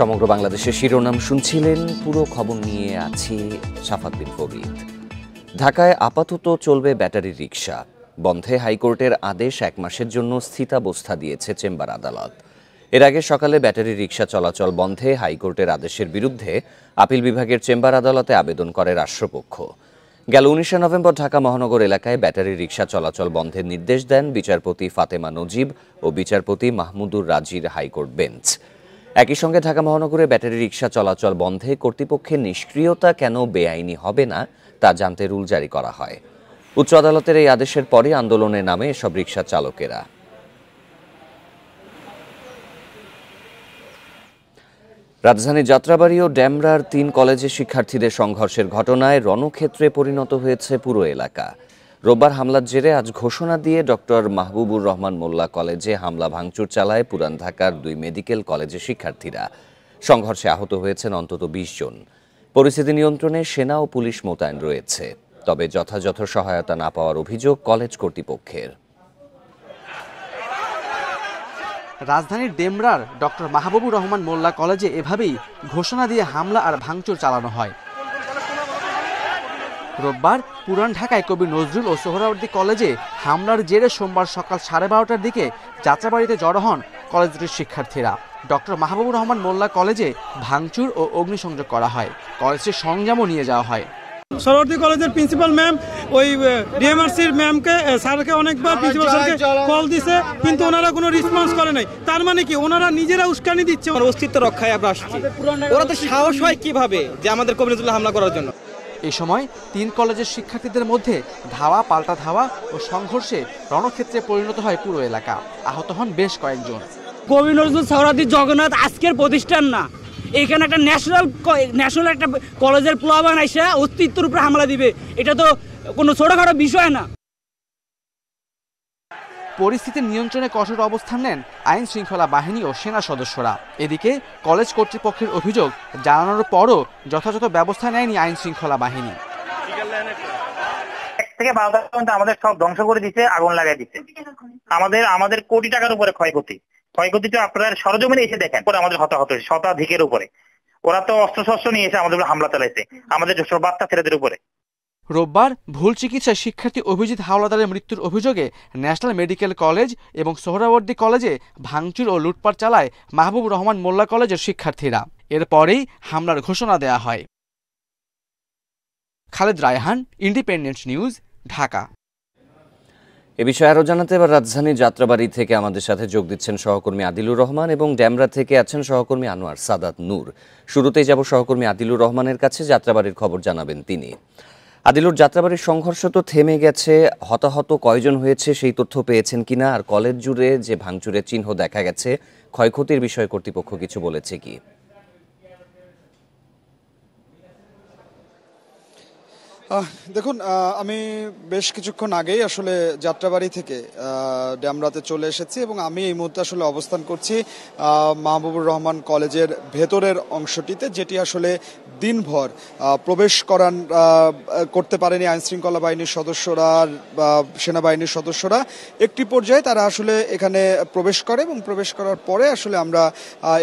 সমগ্র বাংলাদেশের শিরোনাম শুনছিলেন, পুরো খবর নিয়ে আছি সাফাত বিন ফরিদ। ঢাকায় আপাতত চলবে ব্যাটারি রিকশা বন্ধে হাইকোর্টের আদেশ 1 মাসের জন্য স্থিতাবস্থা দিয়েছে চেম্বার আদালত। এর আগে সকালে ব্যাটারি রিকশা চলাচল বন্ধে হাইকোর্টের আদেশের বিরুদ্ধে আপিল বিভাগের চেম্বার আদালতে আবেদন করে রাষ্ট্রপক্ষ। গেল 19 নভেম্বর ঢাকা মহানগর এলাকায় ব্যাটারি রিকশা চলাচল বন্ধের নির্দেশ দেন বিচারপতি ফাতেমা নজিব ও বিচারপতি মাহমুদুর রাজির হাইকোর্ট বেঞ্চ। একই সঙ্গে ঢাকা মহানগরে ব্যাটারি রিকশা চলাচল বন্ধে কর্তৃপক্ষের নিষ্ক্রিয়তা কেন বেআইনি হবে না তা জানতে রুল জারি করা হয়। উচ্চ আদালতের এই আদেশের পরে আন্দোলনের নামে এসব রিকশা চালকেরা। রাজধানী যাত্রাবাড়ী ও ডেমরার 3 কলেজের শিক্ষার্থীদের সংঘর্ষের ঘটনায় রণক্ষেত্রে পরিণত হয়েছে পুরো এলাকা। রোববার হামলার জেরে আজ ঘোষণা দিয়ে ডক্টর মাহবুবুর রহমান মোল্লা কলেজে হামলা ভাঙচুর চালায় পুরান ঢাকার 2 মেডিকেল কলেজের শিক্ষার্থীরা। সংঘর্ষে আহত হয়েছেন অন্তত 20 জন। পরিস্থিতি নিয়ন্ত্রণে সেনা ও পুলিশ মোতায়েন রয়েছে, তবে যথাযথ সহায়তা না পাওয়ার অভিযোগ কলেজ কর্তৃপক্ষের। রাজধানীর ডেমরার ডক্টর মাহবুবুর রহমান মোল্লা কলেজে এভাবেই ঘোষণা দিয়ে হামলা আর ভাঙচুর চালানো হয়। রোববার পুরান ঢাকায় কবি নজরুল ও সোহরাওয়ার্দী কলেজে হামলার জেরে সোমবার সকাল 12:30টার দিকে যাত্রাবাড়িতে জড়ো হন কলেজ দুটির শিক্ষার্থীরা। ডক্টর মাহবুবুর রহমান মোল্লা কলেজে ভাঙচুর ও অগ্নিসংযোগ করা হয়, কলেজটির সরঞ্জামও নিয়ে যাওয়া হয়। সোহরাওয়ার্দী কলেজের প্রিন্সিপাল ম্যাম ওই ডিএমআরসির ম্যামকে স্যারকে অনেকবার প্রিন্সিপাল স্যারকে কল দিছে, কিন্তু ওনারা কোনো রেসপন্স করে নাই। তার মানে কি ওনারা নিজেরা উস্কানি দিচ্ছে। অস্তিত্ব রক্ষায় আমরা আসছি, ওরা তো সাহস হয় কিভাবে যে আমাদের কবি নজরুল হামলা করার জন্য। এই সময় 3 কলেজের শিক্ষার্থীদের মধ্যে ধাওয়া পাল্টা ধাওয়া ও সংঘর্ষে রণক্ষেত্রে পরিণত হয় পুরো এলাকা। আহত হন বেশ কয়েকজন। কবি নজরুল সোহরাওয়ার্দী জগন্নাথ আজকের প্রতিষ্ঠান না, এখানে একটা ন্যাশনাল একটা কলেজের প্লাবান আইসা অস্তিত্বের উপরে হামলা দিবে, এটা তো কোনো ছোটখাটো বিষয় না। পরিস্থিতি নিয়ন্ত্রণে কঠোর অবস্থান নেন আইন শৃঙ্খলা বাহিনী ও সেনা সদস্যরা। এদিকে কলেজ কর্তৃপক্ষের অভিযোগ জানানোর পরও যথাযথ ব্যবস্থা নেয়নি আইন শৃঙ্খলা বাহিনী। 1 থেকে 12টা পর্যন্ত আমাদের সব ধ্বংস করে দিচ্ছে, আগুন লাগাই দিচ্ছে। আমাদের কোটি টাকার উপরে ক্ষয়ক্ষতিটা আপনারা সরজমিনে এসে দেখেন। আমাদের হতাহত শতাধিকের উপরে। ওরা তো অস্ত্রশস্ত্র নিয়ে এসে আমাদের হামলা চালাইছে, আমাদের বাচ্চা ছেলেদের উপরে। রোববার ভুল চিকিৎসায় শিক্ষার্থী অভিজিৎ হাওলাদারের মৃত্যুর অভিযোগে ন্যাশনাল মেডিকেল কলেজ এবং সোহরাওয়ার্দী কলেজে ভাঙচুর ও লুটপাট চালায় মাহবুবুর রহমান মোল্লা কলেজের শিক্ষার্থীরা। এরপরেই হামলার ঘোষণা দেয়া হয়। Khaled Raihan, Independent News, Dhaka. এ বিষয়ে আরও জানাতে এবার রাজধানী যাত্রাবাড়ী থেকে আমাদের সাথে যোগ দিচ্ছেন সহকর্মী আদিলুর রহমান এবং ডেমরা থেকে আছেন সহকর্মী আনোয়ার সাদাত নূর। শুরুতেই যাব সহকর্মী আদিলুর রহমানের কাছে, যাত্রাবাড়ির খবর জানাবেন তিনি। আদিলুর, যাত্রাবাড়ির সংঘর্ষ তো থেমে গেছে, হতাহত কয়জন হয়েছে সেই তথ্য পেয়েছেন কিনা? আর কলেজ জুড়ে যে ভাঙচুরের চিহ্ন দেখা গেছে, ক্ষয়ক্ষতির বিষয়ে কর্তৃপক্ষ কিছু বলেছে কি? দেখুন, আমি বেশ কিছুক্ষণ আগেই আসলে যাত্রাবাড়ি থেকে ডেমরাতে চলে এসেছি এবং আমি এই মুহূর্তে আসলে অবস্থান করছি মাহবুবুর রহমান কলেজের ভেতরের অংশটিতে, যেটি আসলে দিনভর প্রবেশ করতে পারেনি আইনশৃঙ্খলা বাহিনীর সদস্যরা বা সেনাবাহিনীর সদস্যরা। একটি পর্যায়ে তারা আসলে এখানে প্রবেশ করে এবং প্রবেশ করার পরে আসলে আমরা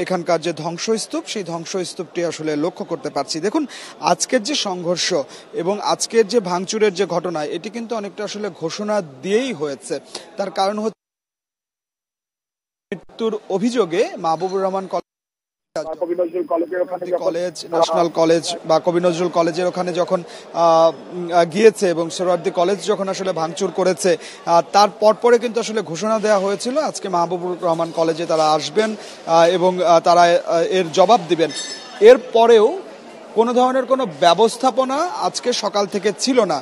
এখানকার যে ধ্বংসস্তূপ, সেই ধ্বংসস্তূপটি আসলে লক্ষ্য করতে পারছি। দেখুন, আজকের যে সংঘর্ষ এবং আজকের যে ভাঙচুরের যে ঘটনা, এটি কিন্তু অনেকটা আসলে ঘোষণা দিয়েই হয়েছে। তার কারণ হচ্ছে মৃত্যুর অভিযোগে Mahbubur Rahman college, national college বা কবি নজরুল কলেজের ওখানে যখন গিয়েছে এবং সোহরাওয়ার্দী কলেজ যখন আসলে ভাঙচুর করেছে, তার পরে কিন্তু আসলে ঘোষণা দেওয়া হয়েছিল আজকে মাহবুবুর রহমান কলেজে তারা আসবেন এবং তারা এর জবাব দিবেন। এরপরেও কোনো ধরনের কোনো ব্যবস্থাপনা আজকে সকাল থেকে ছিল না,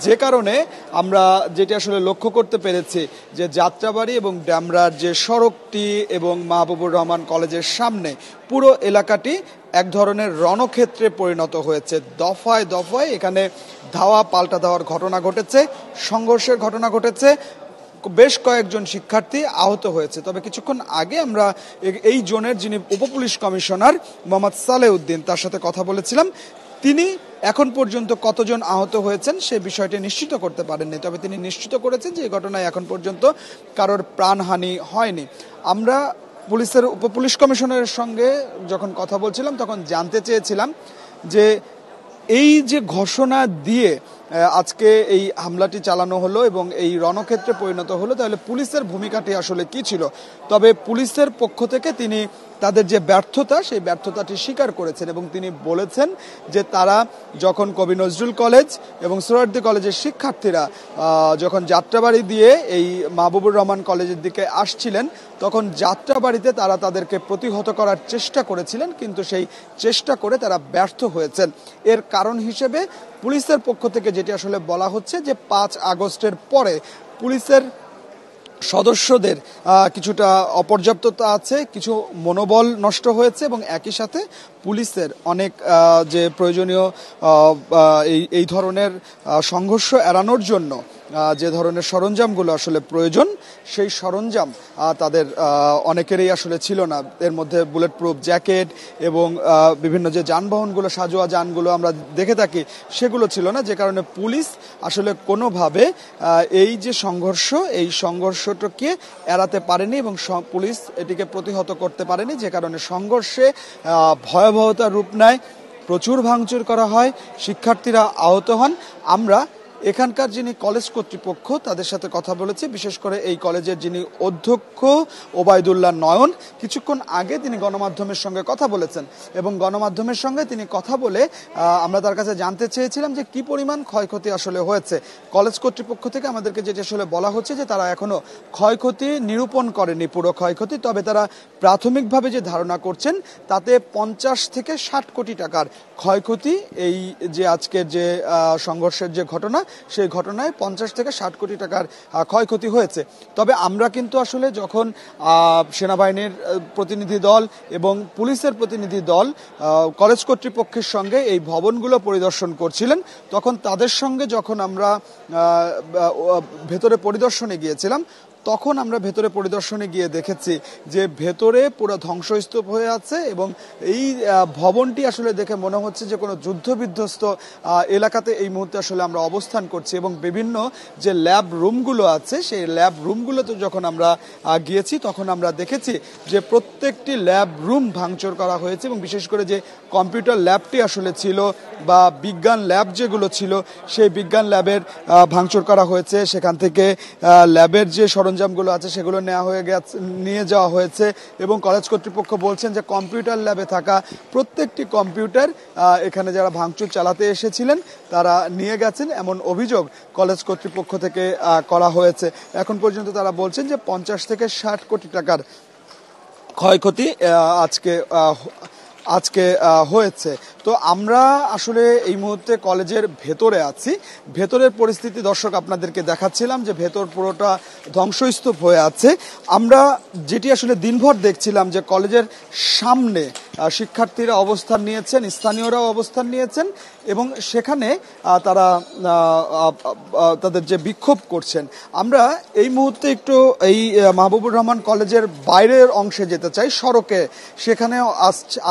যে কারণে আমরা যেটি আসলে লক্ষ্য করতে পেরেছি যে যাত্রাবাড়ী এবং ডেমরার যে সড়কটি এবং মাহবুবুর রহমান কলেজের সামনে পুরো এলাকাটি এক ধরনের রণক্ষেত্রে পরিণত হয়েছে। দফায় দফায় এখানে ধাওয়া পাল্টা দেওয়ার ঘটনা ঘটেছে, সংঘর্ষের ঘটনা ঘটেছে, বেশ কয়েকজন শিক্ষার্থী আহত হয়েছে। তবে কিছুক্ষণ আগে আমরা এই জোনের যিনি উপপুলিশ কমিশনার মোহাম্মদ সালেউদ্দিন, তার সাথে কথা বলেছিলাম। তিনি এখন পর্যন্ত কতজন আহত হয়েছেন সে বিষয়টি নিশ্চিত করতে পারেননি, তবে তিনি নিশ্চিত করেছেন যে এই ঘটনায় এখন পর্যন্ত কারোর প্রাণহানি হয়নি। আমরা পুলিশের পুলিশ কমিশনারের সঙ্গে যখন কথা বলছিলাম তখন জানতে চেয়েছিলাম যে এই যে ঘোষণা দিয়ে আজকে এই হামলাটি চালানো হলো এবং এই রণক্ষেত্রে পরিণত হলো, তাহলে পুলিশের ভূমিকাটি আসলে কি ছিল। তবে পুলিশের পক্ষ থেকে তিনি তাদের যে ব্যর্থতা সেই ব্যর্থতাটি স্বীকার করেছেন এবং তিনি বলেছেন যে তারা যখন কবি নজরুল কলেজ এবং সোহরাওয়ার্দী কলেজের শিক্ষার্থীরা যখন যাত্রাবাড়ি দিয়ে এই মাহবুবুর রহমান কলেজের দিকে আসছিলেন তখন যাত্রাবাড়িতে তারা তাদেরকে প্রতিহত করার চেষ্টা করেছিলেন, কিন্তু সেই চেষ্টা করে তারা ব্যর্থ হয়েছেন। এর কারণ হিসেবে পুলিশের পক্ষ থেকে যেটি আসলে বলা হচ্ছে যে 5 আগস্টের পরে পুলিশের সদস্যদের কিছুটা অপর্যাপ্ততা আছে, কিছু মনোবল নষ্ট হয়েছে এবং একই সাথে পুলিশের অনেক যে প্রয়োজনীয় এই ধরনের সংঘর্ষ এড়ানোর জন্য যে ধরনের সরঞ্জামগুলো আসলে প্রয়োজন সেই সরঞ্জাম তাদের অনেকেরই আসলে ছিল না। এর মধ্যে বুলেট প্রুফ জ্যাকেট এবং বিভিন্ন যে যানবাহনগুলো সাজোয়া যানগুলো আমরা দেখে থাকি সেগুলো ছিল না, যে কারণে পুলিশ আসলে কোনোভাবে এই যে সংঘর্ষ এই সংঘর্ষটাকে এড়াতে পারেনি এবং পুলিশ এটিকে প্রতিহত করতে পারেনি, যে কারণে সংঘর্ষে ভয়াবহতার রূপ নেয়, প্রচুর ভাঙচুর করা হয়, শিক্ষার্থীরা আহত হন। আমরা এখানকার যিনি কলেজ কর্তৃপক্ষ তাদের সাথে কথা বলেছি, বিশেষ করে এই কলেজের যিনি অধ্যক্ষ ওবায়দুল্লাহ নয়ন, কিছুক্ষণ আগে তিনি গণমাধ্যমের সঙ্গে কথা বলেছেন এবং গণমাধ্যমের সঙ্গে তিনি কথা বলে আমরা তার কাছে জানতে চেয়েছিলাম যে কি পরিমাণ ক্ষয়ক্ষতি আসলে হয়েছে। কলেজ কর্তৃপক্ষ থেকে আমাদেরকে যেটি আসলে বলা হচ্ছে যে তারা এখনো ক্ষয়ক্ষতি নিরূপণ করেনি পুরো ক্ষয়ক্ষতি, তবে তারা প্রাথমিকভাবে যে ধারণা করছেন তাতে 50 থেকে 60 কোটি টাকার ক্ষয়ক্ষতি এই যে আজকের যে সংঘর্ষের যে ঘটনা সেই ঘটনায় 50 থেকে 60 কোটি টাকার ক্ষয়ক্ষতি হয়েছে। তবে আমরা কিন্তু আসলে যখন সেনাবাহিনীর প্রতিনিধি দল এবং পুলিশের প্রতিনিধি দল কলেজ কর্তৃপক্ষের সঙ্গে এই ভবনগুলো পরিদর্শন করছিলেন তখন তাদের সঙ্গে যখন আমরা ভেতরে পরিদর্শনে গিয়েছিলাম তখন আমরা ভেতরে পরিদর্শনে গিয়ে দেখেছি যে ভেতরে পুরো ধ্বংসস্তূপ হয়ে আছে এবং এই ভবনটি আসলে দেখে মনে হচ্ছে যে কোনো যুদ্ধবিধ্বস্ত এলাকাতে এই মুহূর্তে আসলে আমরা অবস্থান করছি এবং বিভিন্ন যে ল্যাব রুমগুলো আছে সেই ল্যাব রুমগুলোতে যখন আমরা গিয়েছি তখন আমরা দেখেছি যে প্রত্যেকটি ল্যাব রুম ভাঙচুর করা হয়েছে এবং বিশেষ করে যে কম্পিউটার ল্যাবটি আসলে ছিল বা বিজ্ঞান ল্যাব যেগুলো ছিল সেই বিজ্ঞান ল্যাবের ভাঙচুর করা হয়েছে। সেখান থেকে ল্যাবের যে সরঞ্জামগুলো আছে সেগুলো নিয়ে যাওয়া হয়েছে এবং কলেজ কর্তৃপক্ষ বলছেন যে কম্পিউটার ল্যাবে থাকা প্রত্যেকটি কম্পিউটার এখানে যারা ভাঙচুর চালাতে এসেছিলেন তারা নিয়ে গেছেন, এমন অভিযোগ কলেজ কর্তৃপক্ষ থেকে করা হয়েছে। এখন পর্যন্ত তারা বলছেন যে 50 থেকে 60 কোটি টাকার ক্ষয়ক্ষতি আজকে হয়েছে। তো আমরা আসলে এই মুহূর্তে কলেজের ভেতরে আছি, ভেতরের পরিস্থিতি দর্শক আপনাদেরকে দেখাচ্ছিলাম যে ভেতর পুরোটা ধ্বংসস্তূপ হয়ে আছে। আমরা যেটি আসলে দিনভর দেখছিলাম যে কলেজের সামনে শিক্ষার্থীরা অবস্থান নিয়েছেন, স্থানীয়রাও অবস্থান নিয়েছেন এবং সেখানে তারা তাদের যে বিক্ষোভ করছেন। আমরা এই মুহূর্তে একটু এই মাহবুবুর রহমান কলেজের বাইরের অংশে যেতে চাই, সড়কে, সেখানেও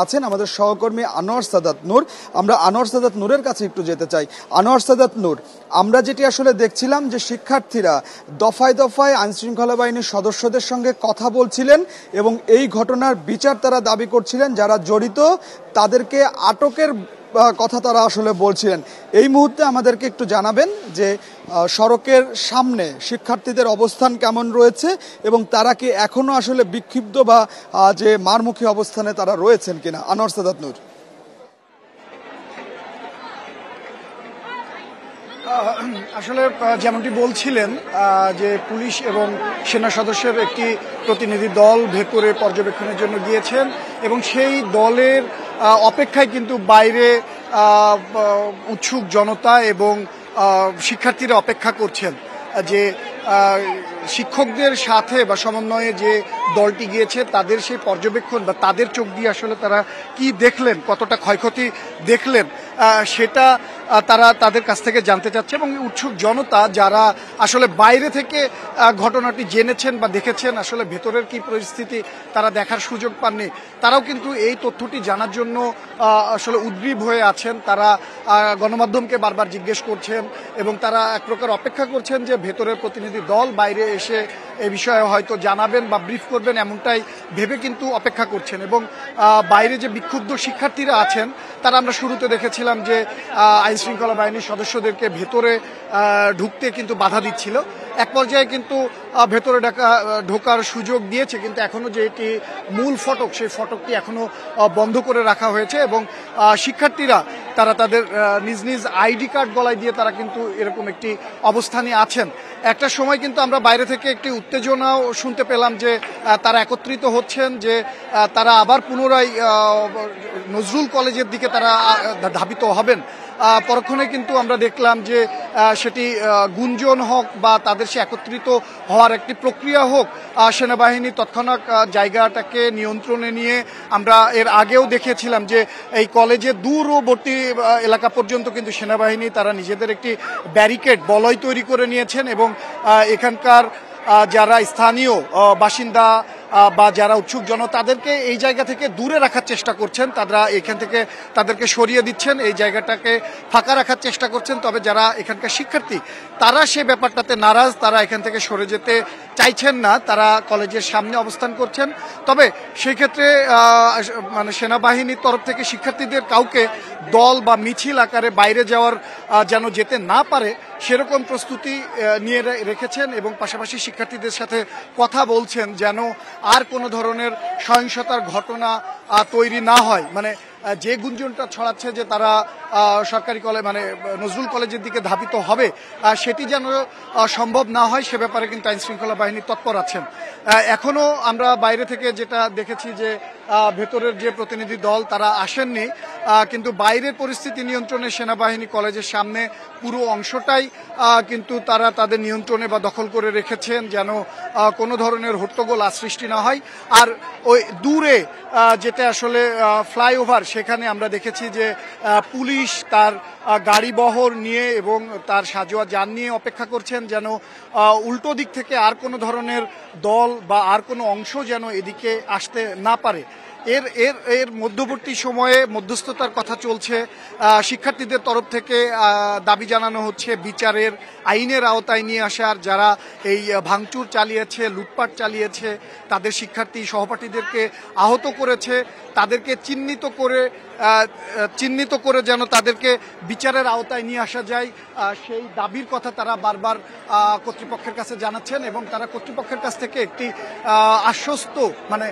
আছেন আমাদের সহকর্মী আনোয়ার সাদাত নূর। আমরা আনোয়ার সাদাত নূরের কাছে একটু যেতে চাই। আনোয়ার সাদাত নূর, আমরা যেটি আসলে দেখছিলাম যে শিক্ষার্থীরা দফায় দফায় আইনশৃঙ্খলা বাহিনীর সদস্যদের সঙ্গে কথা বলছিলেন এবং এই ঘটনার বিচার তারা দাবি করছিলেন, যারা জড়িত তাদেরকে আটকের কথা তারা আসলে বলছিলেন। এই মুহূর্তে আমাদেরকে একটু জানাবেন যে সড়কের সামনে শিক্ষার্থীদের অবস্থান কেমন রয়েছে এবং তারা কি এখনো আসলে বিক্ষিপ্ত বা যে মারমুখী অবস্থানে তারা রয়েছেন কিনা। আনোয়ার সাদাত নূর। আসলে যেমনটি বলছিলেন যে পুলিশ এবং সেনা সদস্যের একটি প্রতিনিধি দল ভেতরে পর্যবেক্ষণের জন্য গিয়েছেন এবং সেই দলের অপেক্ষায় কিন্তু বাইরে উৎসুক জনতা এবং শিক্ষার্থীরা অপেক্ষা করছেন যে শিক্ষকদের সাথে বা সমন্বয়ে যে দলটি গিয়েছে তাদের সেই পর্যবেক্ষণ বা তাদের চোখ দিয়ে আসলে তারা কি দেখলেন, কতটা ক্ষয়ক্ষতি দেখলেন সেটা তারা তাদের কাছ থেকে জানতে চাচ্ছে এবং উৎসুক জনতা যারা আসলে বাইরে থেকে ঘটনাটি জেনেছেন বা দেখেছেন, আসলে ভেতরের কি পরিস্থিতি তারা দেখার সুযোগ পাননি, তারাও কিন্তু এই তথ্যটি জানার জন্য আসলে উদ্গ্রীব হয়ে আছেন। তারা গণমাধ্যমকে বারবার জিজ্ঞেস করছেন এবং তারা এক প্রকার অপেক্ষা করছেন যে ভেতরের প্রতিনিধি দল বাইরে এসে এ বিষয়ে হয়তো জানাবেন বা ব্রিফ করবেন, এমনটাই ভেবে কিন্তু অপেক্ষা করছেন। এবং বাইরে যে বিক্ষুব্ধ শিক্ষার্থীরা আছেন তারা আমরা শুরুতে দেখেছিলাম যে আইনশৃঙ্খলা বাহিনীর সদস্যদেরকে ভেতরে ঢুকতে কিন্তু বাধা দিচ্ছিল। এক পর্যায়ে কিন্তু ভেতরে ঢোকার সুযোগ দিয়েছে, কিন্তু এখনো যে এটি মূল ফটক সেই ফটকটি এখনো বন্ধ করে রাখা হয়েছে এবং শিক্ষার্থীরা তারা তাদের নিজ নিজ আইডি কার্ড গলায় দিয়ে তারা কিন্তু এরকম একটি অবস্থানে আছেন। একটা সময় কিন্তু আমরা বাইরে থেকে একটি উত্তেজনাও শুনতে পেলাম যে তারা একত্রিত হচ্ছেন, যে তারা আবার পুনরায় নজরুল কলেজের দিকে তারা ধাবিত হবেন। পরক্ষণে কিন্তু আমরা দেখলাম যে সেটি গুঞ্জন হোক বা তাদের সে একত্রিত হওয়ার একটি প্রক্রিয়া হোক, সেনাবাহিনী তৎক্ষণাৎ জায়গাটাকে নিয়ন্ত্রণে নিয়ে আমরা এর আগেও দেখেছিলাম যে এই কলেজের দূরবর্তী এলাকা পর্যন্ত কিন্তু সেনাবাহিনী তারা নিজেদের একটি ব্যারিকেড বলয় তৈরি করে নিয়েছেন এবং এখানকার যারা স্থানীয় বাসিন্দা বা যারা উৎসুক তাদেরকে এই জায়গা থেকে দূরে রাখার চেষ্টা করছেন, তারা এখান থেকে তাদেরকে সরিয়ে দিচ্ছেন, এই জায়গাটাকে ফাঁকা রাখার চেষ্টা করছেন। তবে যারা এখানকার শিক্ষার্থী তারা সে ব্যাপারটাতে নারাজ, তারা এখান থেকে সরে যেতে চাইছেন না, তারা কলেজের সামনে অবস্থান করছেন। তবে সেই ক্ষেত্রে মানে সেনাবাহিনীর তরফ থেকে শিক্ষার্থীদের কাউকে দল বা মিছিল আকারে বাইরে যাওয়ার যেন যেতে না পারে সেরকম প্রস্তুতি নিয়ে রেখেছেন এবং পাশাপাশি শিক্ষার্থীদের সাথে কথা বলছেন যেন আর কোনো ধরনের সহিংসতার ঘটনা তৈরি না হয়। মানে যে গুঞ্জনটা ছড়াচ্ছে যে তারা সরকারি কলেজ মানে নজরুল কলেজের দিকে ধাবিত হবে, সেটি যেন সম্ভব না হয় সে ব্যাপারে কিন্তু আইনশৃঙ্খলা বাহিনী তৎপর আছেন। এখনো আমরা বাইরে থেকে যেটা দেখেছি যে ভেতরের যে প্রতিনিধি দল তারা আসেননি, কিন্তু বাইরের পরিস্থিতি নিয়ন্ত্রণে সেনাবাহিনী কলেজের সামনে পুরো অংশটাই কিন্তু তারা তাদের নিয়ন্ত্রণে বা দখল করে রেখেছেন যেন কোনো ধরনের হট্টগোল সৃষ্টি না হয়। আর ওই দূরে যেটা আসলে ফ্লাইওভার, সেখানে আমরা দেখেছি যে পুলিশ তার গাড়ি বহর নিয়ে এবং তার সাজোয়া যান নিয়ে অপেক্ষা করছেন যেন উল্টো দিক থেকে আর কোনো ধরনের দল বা আর কোনো অংশ যেন এদিকে আসতে না পারে। এর মধ্যবর্তী সময়ে মধ্যস্থতার কথা চলছে। শিক্ষার্থীদের তরফ থেকে দাবি জানানো হচ্ছে বিচারের আইনের আওতায় নিয়ে আসার, যারা এই ভাঙচুর চালিয়েছে, লুটপাট চালিয়েছে, তাদের শিক্ষার্থী সহপাঠীদেরকে আহত করেছে, তাদেরকে চিহ্নিত করে যেন তাদেরকে বিচারের আওতায় নিয়ে আসা যায়, সেই দাবির কথা তারা বারবার কর্তৃপক্ষের কাছে জানাচ্ছেন এবং তারা কর্তৃপক্ষের কাছ থেকে একটি আশ্বস্ত মানে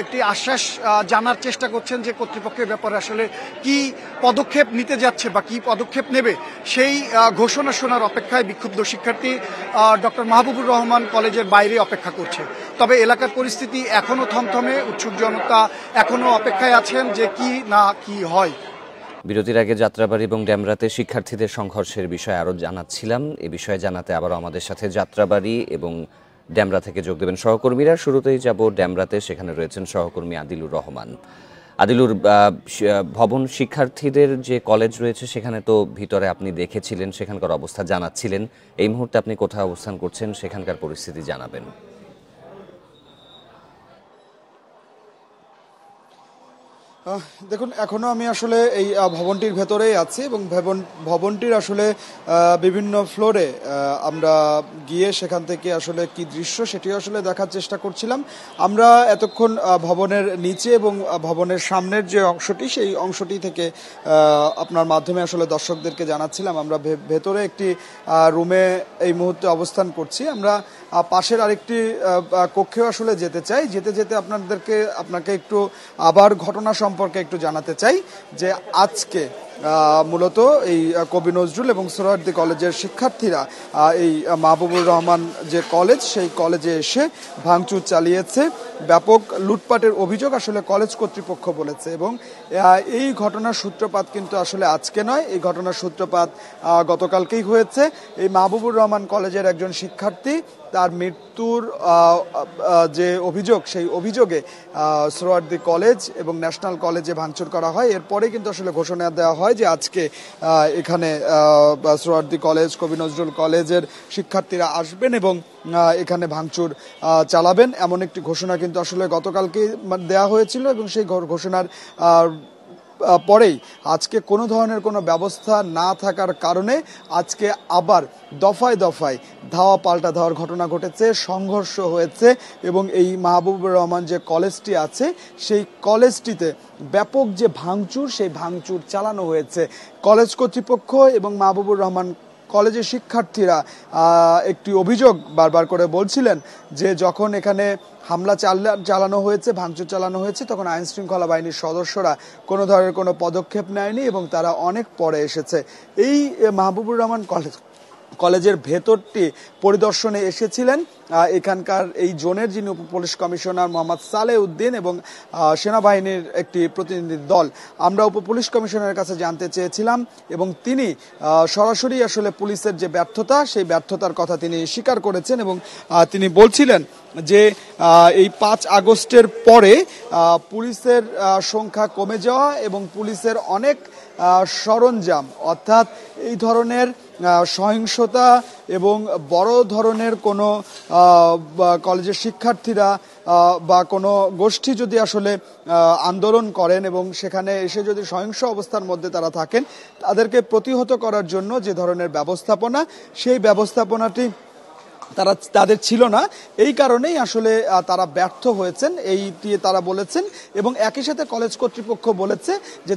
একটি আশ্বাস জানার চেষ্টা করছেন যে কর্তৃপক্ষের ব্যাপারে আসলে কি পদক্ষেপ নিতে যাচ্ছে বা কি পদক্ষেপ নেবে সেই ঘোষণা শোনার অপেক্ষায় বিক্ষুব্ধ শিক্ষার্থী ডক্টর মাহবুবুর রহমান কলেজের বাইরে অপেক্ষা করছে। তবে এলাকার পরিস্থিতি এখনো থমথমে, উৎসুক জনতা এখনো অপেক্ষায় আছেন যে কি না কি হয়। বিরতির আগে যাত্রাবাড়ি এবং ডেমরাতে শিক্ষার্থীদের সংঘর্ষের বিষয়ে আরও জানাচ্ছিলাম। এ বিষয়ে জানাতে আবারও আমাদের সাথে যাত্রাবাড়ি এবং ডেমরা থেকে যোগ দেবেন সহকর্মীরা। শুরুতেই যাব ডেমরাতে, সেখানে রয়েছেন সহকর্মী আদিলুর রহমান। আদিলুর, ভবন শিক্ষার্থীদের যে কলেজ রয়েছে সেখানে তো ভিতরে আপনি দেখেছিলেন, সেখানকার অবস্থা জানাচ্ছিলেন। এই মুহূর্তে আপনি কোথায় অবস্থান করছেন, সেখানকার পরিস্থিতি জানাবেন। দেখুন, এখনো আমি আসলে এই ভবনটির ভেতরেই আছি এবং ভবনটির আসলে বিভিন্ন ফ্লোরে আমরা গিয়ে সেখান থেকে আসলে কি দৃশ্য সেটিও আসলে দেখার চেষ্টা করছিলাম। আমরা এতক্ষণ ভবনের নিচে এবং ভবনের সামনের যে অংশটি সেই অংশটি থেকে আপনার মাধ্যমে আসলে দর্শকদেরকে জানাচ্ছিলাম। আমরা ভেতরে একটি রুমে এই মুহূর্তে অবস্থান করছি। আমরা পাশের আরেকটি কক্ষেও আসলে যেতে চাই। যেতে আপনাকে একটু আবার ঘটনা সম্পর্কে একটু জানাতে চাই যে আজকে মূলত এই কবি নজরুল এবং সোহরাওয়ার্দী কলেজের শিক্ষার্থীরা এই মাহবুবুর রহমান যে কলেজ সেই কলেজে এসে ভাঙচুর চালিয়েছে। ব্যাপক লুটপাটের অভিযোগ আসলে কলেজ কর্তৃপক্ষ বলেছে এবং এই ঘটনার সূত্রপাত কিন্তু আসলে আজকে নয়, এই ঘটনার সূত্রপাত গতকালকেই হয়েছে। এই মাহবুবুর রহমান কলেজের একজন শিক্ষার্থী তার মৃত্যুর যে অভিযোগ সেই অভিযোগে সোহরাওয়ার্দী কলেজ এবং ন্যাশনাল কলেজে ভাঙচুর করা হয়। এরপরে কিন্তু আসলে ঘোষণা দেওয়া হয় হয় যে আজকে এখানে সোহরাওয়ার্দী কলেজ, কবি নজরুল কলেজের শিক্ষার্থীরা আসবেন এবং এখানে ভাঙচুর চালাবেন, এমন একটি ঘোষণা কিন্তু আসলে গতকালকে দেওয়া হয়েছিল এবং সেই ঘোষণার পরেই আজকে কোনো ধরনের কোনো ব্যবস্থা না থাকার কারণে আজকে আবার দফায় দফায় ধাওয়া পাল্টা ধাওয়ার ঘটনা ঘটেছে, সংঘর্ষ হয়েছে এবং এই মাহবুবুর রহমান যে কলেজটি আছে সেই কলেজটিতে ব্যাপক যে ভাঙচুর, সেই ভাঙচুর চালানো হয়েছে। কলেজ কর্তৃপক্ষ এবং মাহবুবুর রহমান কলেজের শিক্ষার্থীরা একটি অভিযোগ বারবার করে বলছিলেন যে যখন এখানে হামলা চালানো হয়েছে, ভাঙচুর চালানো হয়েছে, তখন আইন শৃঙ্খলা বাহিনীর সদস্যরা কোনো ধরনের কোনো পদক্ষেপ নেয়নি এবং তারা অনেক পরে এসেছে। এই মাহবুবুর রহমান কলেজের ভেতরটি পরিদর্শনে এসেছিলেন এখানকার এই জোনের যিনি উপপুলিশ কমিশনার মোহাম্মদ সালেহ উদ্দিন এবং সেনাবাহিনীর একটি প্রতিনিধি দল। আমরা উপপুলিশ কমিশনারের কাছে জানতে চেয়েছিলাম এবং তিনি সরাসরি আসলে পুলিশের যে ব্যর্থতা, সেই ব্যর্থতার কথা তিনি স্বীকার করেছেন এবং তিনি বলছিলেন যে এই 5 আগস্টের পরে পুলিশের সংখ্যা কমে যাওয়া এবং পুলিশের অনেক সরঞ্জাম অর্থাৎ এই ধরনের সহিংসতা এবং বড় ধরনের কোনো কলেজের শিক্ষার্থীরা বা কোনো গোষ্ঠী যদি আসলে আন্দোলন করেন এবং সেখানে এসে যদি সহিংস অবস্থার মধ্যে তারা থাকেন, তাদেরকে প্রতিহত করার জন্য যে ধরনের ব্যবস্থাপনা, সেই ব্যবস্থাপনাটি তাদের ছিল না। এই কারণেই আসলে তারা ব্যর্থ হয়েছেন এইটি তারা বলেছেন এবং একই সাথে কলেজ কর্তৃপক্ষ বলেছে যে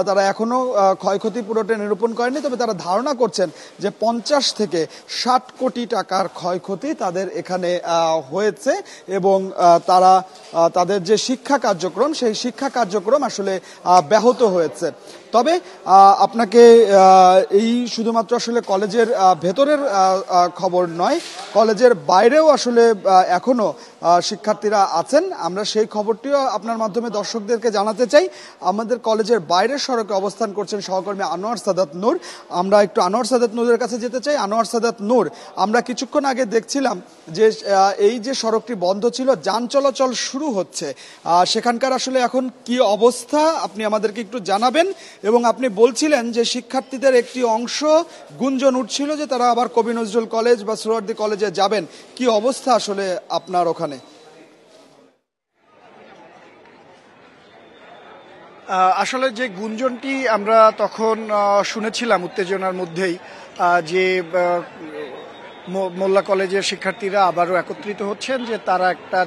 তারা এখনো ক্ষয়ক্ষতি পুরোটা নিরূপণ করেনি, তবে তারা ধারণা করছেন যে 50 থেকে 60 কোটি টাকার ক্ষয়ক্ষতি তাদের এখানে হয়েছে এবং তারা তাদের যে শিক্ষা কার্যক্রম, সেই শিক্ষা কার্যক্রম আসলে ব্যাহত হয়েছে। তবে আপনাকে এই শুধুমাত্র আসলে কলেজের ভেতরের খবর নয়, কলেজের বাইরেও আসলে এখনো শিক্ষার্থীরা আছেন। আমরা সেই খবরটিও আপনার মাধ্যমে দর্শকদেরকে জানাতে চাই। আমাদের কলেজের বাইরের সড়কে অবস্থান করছেন সহকর্মী আনোয়ার সাদাত নূর। আমরা একটু আনোয়ার সাদাত নূরের কাছে যেতে চাই। আনোয়ার সাদাত নূর, আমরা কিছুক্ষণ আগে দেখছিলাম যে এই যে সড়কটি বন্ধ ছিল, যান চলাচল শুরু হচ্ছে, সেখানকার আসলে এখন কি অবস্থা আপনি আমাদেরকে একটু জানাবেন। এবং আপনি বলছিলেন যে শিক্ষার্থীদের একটি অংশ গুঞ্জন উঠছিল যে তারা আবার কবি নজরুল কলেজ বা সোহরাওয়ার্দী কলেজে যাবেন, কি অবস্থা আসলে আপনার ওখানে? আসলে যে গুঞ্জনটি আমরা তখন শুনেছিলাম উত্তেজনার মধ্যেই, যে মোল্লা কলেজের শিক্ষার্থীরা আবারও একত্রিত হচ্ছেন, যে তারা একটা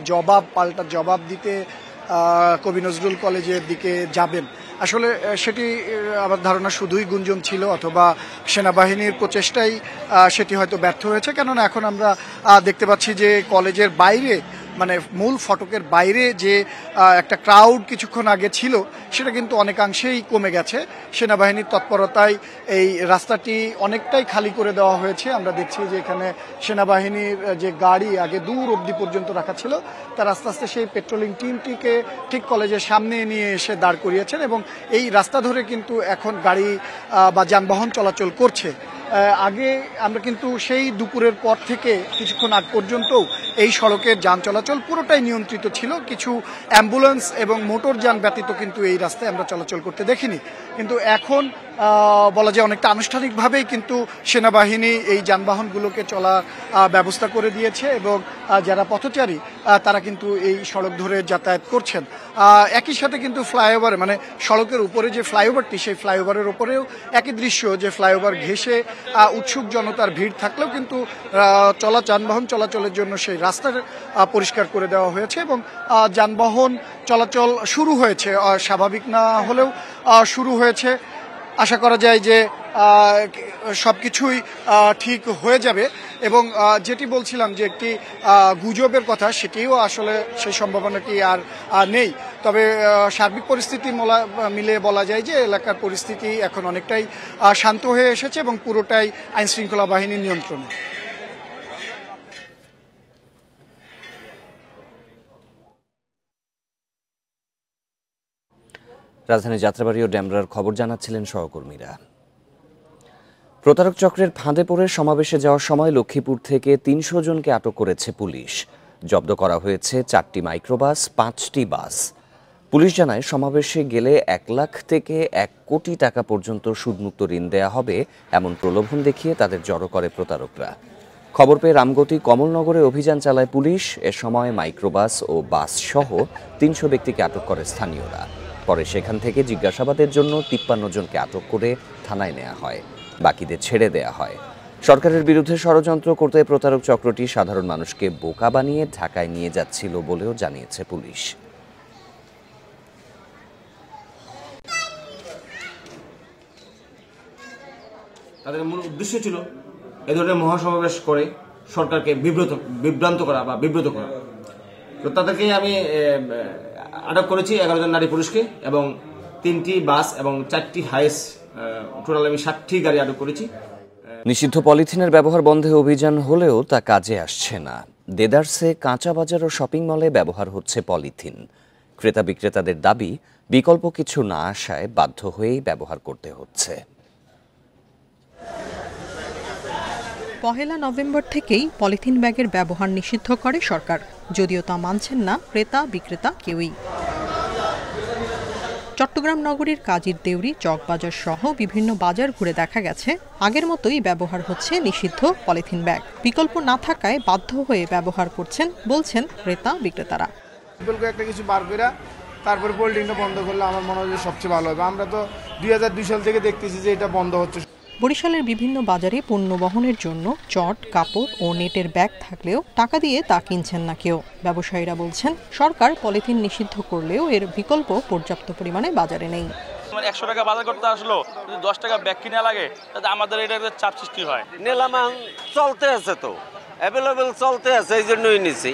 পাল্টা জবাব দিতে কবি নজরুল কলেজের দিকে যাবেন। আসলে সেটি আমার ধারণা শুধুই গুঞ্জন ছিল, অথবা সেনাবাহিনীর প্রচেষ্টাই সেটি হয়তো ব্যর্থ হয়েছে। কেননা এখন আমরা দেখতে পাচ্ছি যে কলেজের বাইরে, মানে মূল ফটকের বাইরে যে একটা ক্রাউড কিছুক্ষণ আগে ছিল, সেটা কিন্তু অনেকাংশেই কমে গেছে। সেনাবাহিনীর তৎপরতায় এই রাস্তাটি অনেকটাই খালি করে দেওয়া হয়েছে। আমরা দেখছি যে এখানে সেনাবাহিনীর যে গাড়ি আগে দূর অবধি পর্যন্ত রাখা ছিল, তার আস্তে আস্তে সেই পেট্রোলিং টিমটিকে ঠিক কলেজের সামনে নিয়ে এসে দাঁড় করিয়েছেন এবং এই রাস্তা ধরে কিন্তু এখন গাড়ি বা যানবাহন চলাচল করছে। আগে আমরা কিন্তু সেই দুপুরের পর থেকে কিছুক্ষণ আগ পর্যন্ত এই সড়কের যান চলাচল পুরোটাই নিয়ন্ত্রিত ছিল। কিছু অ্যাম্বুলেন্স এবং মোটর যান ব্যতীত কিন্তু এই রাস্তায় আমরা চলাচল করতে দেখিনি। কিন্তু এখন বলা যায় অনেকটা আনুষ্ঠানিকভাবেই কিন্তু সেনাবাহিনী এই যানবাহনগুলোকে চলার ব্যবস্থা করে দিয়েছে এবং যারা পথচারী তারা কিন্তু এই সড়ক ধরে যাতায়াত করছেন। একই সাথে কিন্তু ফ্লাইওভারে, মানে সড়কের উপরে যে ফ্লাইওভারটি, সেই ফ্লাইওভারের উপরেও একই দৃশ্য, যে ফ্লাইওভার ঘেঁষে উৎসুক জনতার ভিড় থাকলেও কিন্তু যানবাহন চলাচলের জন্য সেই রাস্তা পরিষ্কার করে দেওয়া হয়েছে এবং যানবাহন চলাচল শুরু হয়েছে, স্বাভাবিক না হলেও শুরু হয়েছে। আশা করা যায় যে সবকিছুই ঠিক হয়ে যাবে এবং যেটি বলছিলাম যে একটি গুজবের কথা, সেটিও আসলে সেই সম্ভাবনাটি আর নেই। তবে সার্বিক পরিস্থিতি মিলে বলা যায় যে এলাকার পরিস্থিতি এখন অনেকটাই শান্ত হয়ে এসেছে এবং পুরোটাই আইনশৃঙ্খলা বাহিনীর নিয়ন্ত্রণে। রাজধানী যাত্রাবাড়ী ও ডেমরার খবর জানাচ্ছিলেন সহকর্মীরা। প্রতারক চক্রের ফাঁদে পড়ে সমাবেশে যাওয়ার সময় লক্ষ্মীপুর থেকে ৩০০ জনকে আটক করেছে পুলিশ। জব্দ করা হয়েছে 4টি মাইক্রোবাস, 5টি বাস। পুলিশ জানায়, সমাবেশে গেলে 1 লাখ থেকে 1 কোটি টাকা পর্যন্ত সুদমুক্ত ঋণ দেয়া হবে এমন প্রলোভন দেখিয়ে তাদের জড়ো করে প্রতারকরা। খবর পেয়ে রামগতি কমলনগরে অভিযান চালায় পুলিশ। এ সময় মাইক্রোবাস ও বাস সহ 300 ব্যক্তিকে আটক করে স্থানীয়রা। পরে সেখান থেকে জিজ্ঞাসাবাদের জন্য 53 জনকে আটক করে থানায় নেওয়া হয়, বাকিদের ছেড়ে দেয়া হয়। সরকারের বিরুদ্ধে ষড়যন্ত্র করতে প্রতারক চক্রটি সাধারণ মানুষকে বোকা বানিয়ে ঢাকায় নিয়ে যাচ্ছিল বলেও জানিয়েছে পুলিশ। তাদের মূল উদ্দেশ্য ছিল এ ধরনের মহাসমাবেশ করে সরকারকে বিভ্রান্ত করা বা বিব্রত করা। তো তাদেরকে আমি আটক করেছি 11 জন নারী পুরুষকে, এবং 3টি বাস এবং 4টি হাইস, টোটাল আমি 60টি গাড়ি আটক করেছি। নিষিদ্ধ পলিথিনের ব্যবহার বন্ধে অভিযান হলেও তা কাজে আসছে না। দেদারসে কাঁচা বাজার ও শপিং মলে ব্যবহার হচ্ছে পলিথিন। ক্রেতা বিক্রেতাদের দাবি, বিকল্প কিছু না আসায় বাধ্য হয়েই ব্যবহার করতে হচ্ছে। 1 নভেম্বর থেকেই পলিথিন ব্যাগের ব্যবহার নিষিদ্ধ করে সরকার, যদিও তা মানছেন না ক্রেতা বিক্রেতা কেউই। চট্টগ্রাম নগরীর কাজীর দেউরি, চকবাজার সহ বিভিন্ন বাজার ঘুরে দেখা গেছে আগের মতোই ব্যবহার হচ্ছে নিষিদ্ধ পলিথিন ব্যাগ। বিকল্প না থাকায় বাধ্য হয়ে ব্যবহার করছেন বলছেন ক্রেতা বিক্রেতারা। একটা কিছু বার করে তারপরে পলিথিনটা বন্ধ করলে আমার মনে হয় সবচেয়ে ভালো হবে। আমরা তো 2002 সাল থেকে দেখতেছি যে এটা বন্ধ হচ্ছে। বরিশালের বিভিন্ন বাজারে পণ্য বহনের জন্য চট, কাপড় ও নেটের ব্যাগ থাকলেও টাকা দিয়ে তা কিনছেন না কেউ। ব্যবসায়ীরা বলছেন, সরকার পলিথিন নিষিদ্ধ করলেও এর বিকল্প পর্যাপ্ত পরিমাণে বাজারে নেই। 100 টাকা বাজার করতে আসলো, যদি 10 টাকা ব্যাগ কিনা লাগে তাতে আমাদের এটা চাপ সৃষ্টি হয়। নিলাম চলতে আছে, তো অ্যাভেলেবেল চলতে আছে, এই জন্যই নিছি।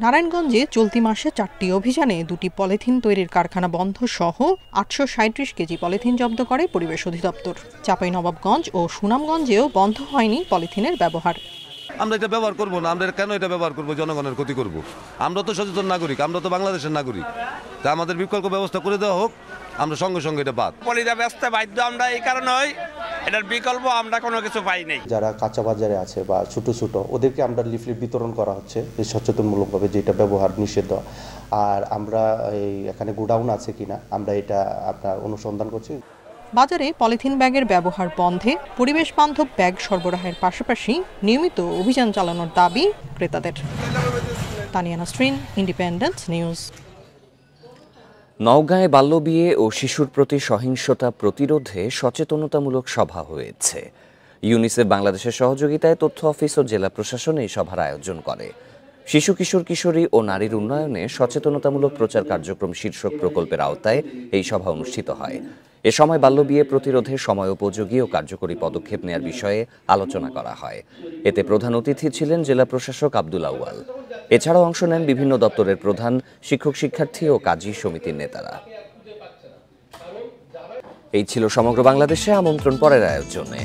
নারায়ণগঞ্জে চলতি মাসে 4টি অভিযানে 2টি পলিথিন তৈরির কারখানা বন্ধ সহ 837 কেজি পলিথিন জব্দ করে পরিবেশ অধিদপ্তর। চাঁপাইনবাবগঞ্জ ও সুনামগঞ্জেও বন্ধ হয়নি পলিথিনের ব্যবহার। আমরা এটা ব্যবহার করবো না, আমরা কেন এটা ব্যবহার করবো? জনগণের ক্ষতি করব। আমরা তো সচেতন নাগরিক, আমরা তো বাংলাদেশের নাগরিক, তা আমাদের বিকল্প ব্যবস্থা করে দেওয়া হোক। আমরা সঙ্গে সঙ্গে এটা বাদ পলিথিন ব্যবস্থা বাধ্য আমরা, এই কারণে এটার বিকল্প আমরা কোনো কিছু পাই নাই। যারা কাঁচা বাজারে আছে বা ছোট ছোট, ওদেরকে আমরা লিফলেট বিতরণ করা হচ্ছে সচেতনমূলকভাবে, যেটা ব্যবহার নিষিদ্ধ। আর আমরা এখানে গোডাউন আছে কিনা আমরা এটা আপনার অনুসন্ধান করছি। বাজারে পলিথিন ব্যাগের ব্যবহার বন্ধে পরিবেশ বান্ধব ব্যাগ সরবরাহের পাশাপাশি নিয়মিত অভিযান চালানোর দাবি ক্রেতাদের। Tania Nasrin, Independent News. নওগাঁয় বাল্যবিয়ে ও শিশুর প্রতি সহিংসতা প্রতিরোধে সচেতনতামূলক সভা হয়েছে। ইউনিসেফ বাংলাদেশের সহযোগিতায় তথ্য অফিস ও জেলা প্রশাসন এই সভার আয়োজন করে। শিশু, কিশোর, কিশোরী ও নারীর উন্নয়নে সচেতনতামূলক প্রচার কার্যক্রম শীর্ষক প্রকল্পের আওতায় এই সভা অনুষ্ঠিত হয়। এ সময় বাল্যবিয়ে প্রতিরোধে সময়োপযোগী ও কার্যকরী পদক্ষেপ নেওয়ার বিষয়ে আলোচনা করা হয়। এতে প্রধান অতিথি ছিলেন জেলা প্রশাসক আব্দুল আউয়াল। এছাড়াও অংশ নেন বিভিন্ন দপ্তরের প্রধান, শিক্ষক, শিক্ষার্থী ও কাজী সমিতির নেতারা। এই ছিল সমগ্র বাংলাদেশে আমন্ত্রণ পরের আয়োজনে।